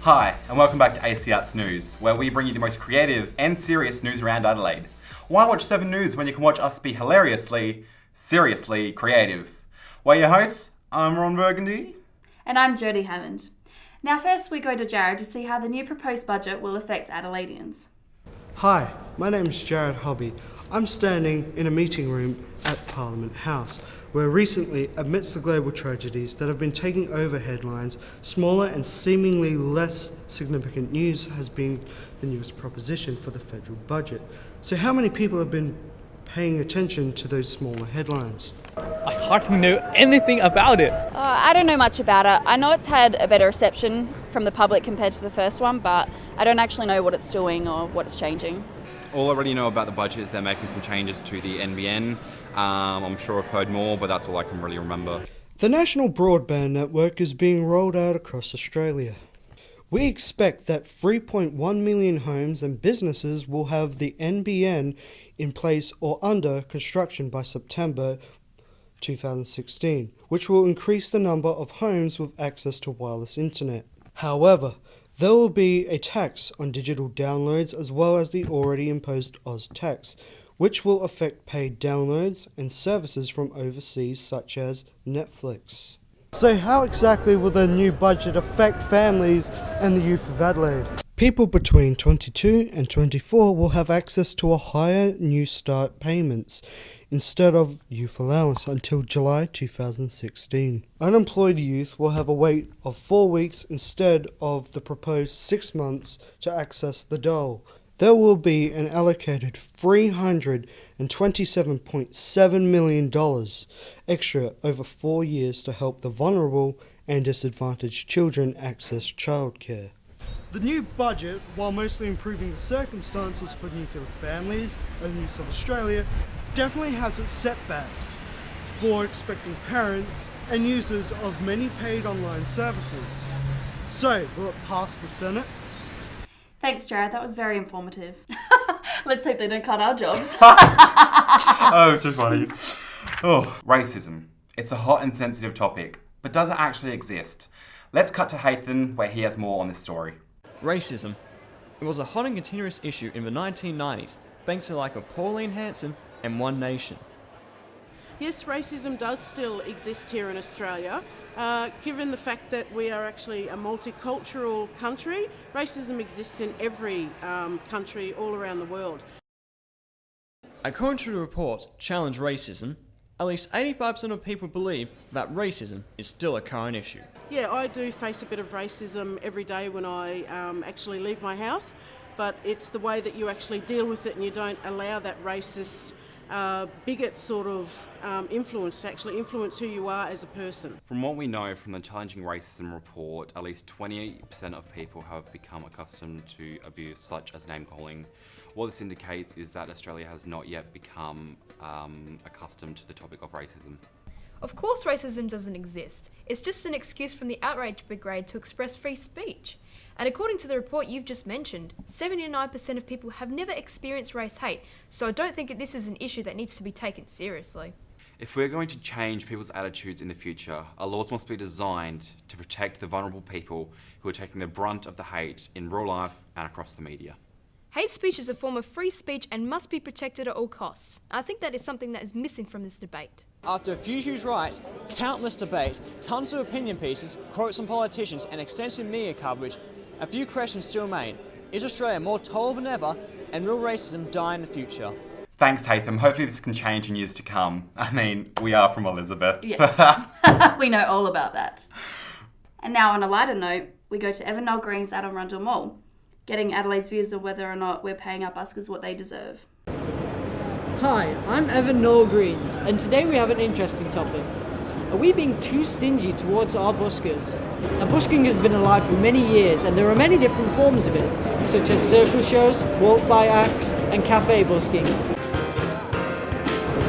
Hi, and welcome back to AC Arts News, where we bring you the most creative and serious news around Adelaide. Why watch 7 News when you can watch us be hilariously, seriously creative? We're your hosts, I'm Ron Burgundy. And I'm Jodie Hammond. Now first we go to Jared to see how the new proposed budget will affect Adelaideans. Hi, my name is Jared Hobby. I'm standing in a meeting room at Parliament House, where recently, amidst the global tragedies that have been taking over headlines, smaller and seemingly less significant news has been the newest proposition for the federal budget. So how many people have been paying attention to those smaller headlines? I hardly know anything about it. I don't know much about it. I know it's had a better reception from the public compared to the first one, but I don't actually know what it's doing or what it's changing. All I already know about the budget is they're making some changes to the NBN. I'm sure I've heard more, but that's all I can really remember. The National Broadband Network is being rolled out across Australia. We expect that 3.1 million homes and businesses will have the NBN in place or under construction by September 2016, which will increase the number of homes with access to wireless internet. However, there will be a tax on digital downloads as well as the already imposed Oz tax, which will affect paid downloads and services from overseas such as Netflix. So how exactly will the new budget affect families and the youth of Adelaide? People between 22 and 24 will have access to a higher New Start payments instead of youth allowance until July 2016. Unemployed youth will have a wait of 4 weeks instead of the proposed 6 months to access the dole. There will be an allocated $327.7 million extra over 4 years to help the vulnerable and disadvantaged children access childcare. The new budget, while mostly improving the circumstances for nuclear families and the youth of Australia, definitely has its setbacks for expecting parents and users of many paid online services. So, will it pass the Senate? Thanks, Jared. That was very informative. Let's hope they don't cut our jobs. Oh, too funny. Oh, racism. It's a hot and sensitive topic, but does it actually exist? Let's cut to Hathan, where he has more on this story. Racism. It was a hot and continuous issue in the 1990s, thanks to the like of Pauline Hanson and One Nation. Yes, racism does still exist here in Australia. Given the fact that we are actually a multicultural country, racism exists in every country all around the world. According to the report Challenge Racism, at least 85% of people believe that racism is still a current issue. Yeah, I do face a bit of racism every day when I actually leave my house, but it's the way that you actually deal with it and you don't allow that racist bigot sort of influence to actually influence who you are as a person. From what we know from the Challenging Racism report, at least 28% of people have become accustomed to abuse such as name-calling. What this indicates is that Australia has not yet become accustomed to the topic of racism. Of course racism doesn't exist. It's just an excuse from the outrage brigade to express free speech. And according to the report you've just mentioned, 79% of people have never experienced race hate, so I don't think that this is an issue that needs to be taken seriously. If we're going to change people's attitudes in the future, our laws must be designed to protect the vulnerable people who are taking the brunt of the hate in real life and across the media. Hate speech is a form of free speech and must be protected at all costs. I think that is something that is missing from this debate. After a few huge riots, countless debates, tons of opinion pieces, quotes from politicians and extensive media coverage, a few questions still remain. Is Australia more tolerant than ever, and will racism die in the future? Thanks, Hatham. Hopefully this can change in years to come. I mean, we are from Elizabeth. Yes, we know all about that. And now on a lighter note, we go to Evan Noel Green's out on Rundle Mall, getting Adelaide's views of whether or not we're paying our buskers what they deserve. Hi, I'm Evan Noel Greens, and today we have an interesting topic. Are we being too stingy towards our buskers? Now, busking has been alive for many years, and there are many different forms of it, such as circle shows, walk-by acts, and cafe busking.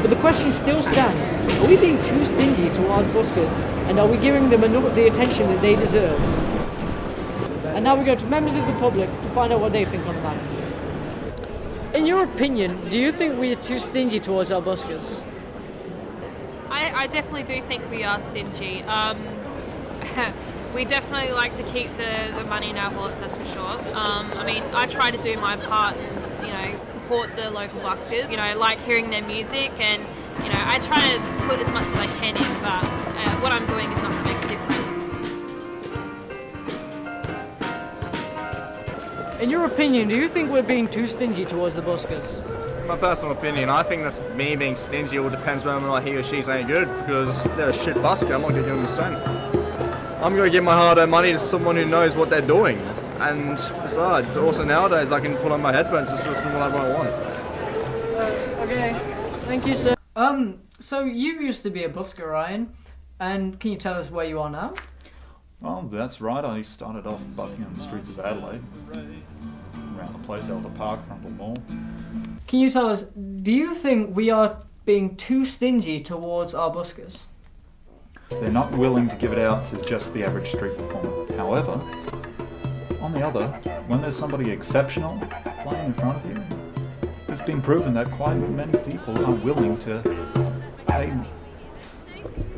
But the question still stands, are we being too stingy towards buskers, and are we giving them the attention that they deserve? And now we go to members of the public to find out what they think on the matter. In your opinion, do you think we are too stingy towards our buskers? I definitely do think we are stingy. We definitely like to keep the money in our wallets, that's for sure. I mean, I try to do my part and, you know, support the local buskers. You know, like hearing their music and, you know, I try to put as much as I can in, but what I'm doing is not going to make a difference. In your opinion, do you think we're being too stingy towards the buskers? My personal opinion, I think that's me being stingy. It all depends whether or not he or she's any good, because if they're a shit busker, I'm not going to give them a cent. I'm going to give my hard-earned money to someone who knows what they're doing. And besides, also nowadays I can put on my headphones and listen to whatever I want. Okay, thank you, sir. So you used to be a busker, Ryan, and can you tell us where you are now? Well, that's right. I started off busking on the streets of Adelaide, around the place, Elder Park, Rundle Mall. Can you tell us, do you think we are being too stingy towards our buskers? They're not willing to give it out to just the average street performer. However, on the other, when there's somebody exceptional playing in front of you, it's been proven that quite many people are willing to pay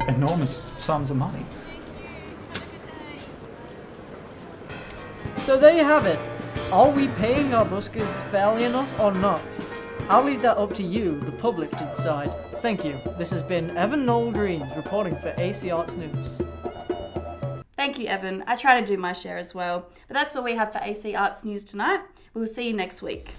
enormous sums of money. So there you have it. Are we paying our buskers fairly enough or not? I'll leave that up to you, the public, to decide. Thank you. This has been Evan Noel Greens reporting for AC Arts News. Thank you, Evan. I try to do my share as well. But that's all we have for AC Arts News tonight. We'll see you next week.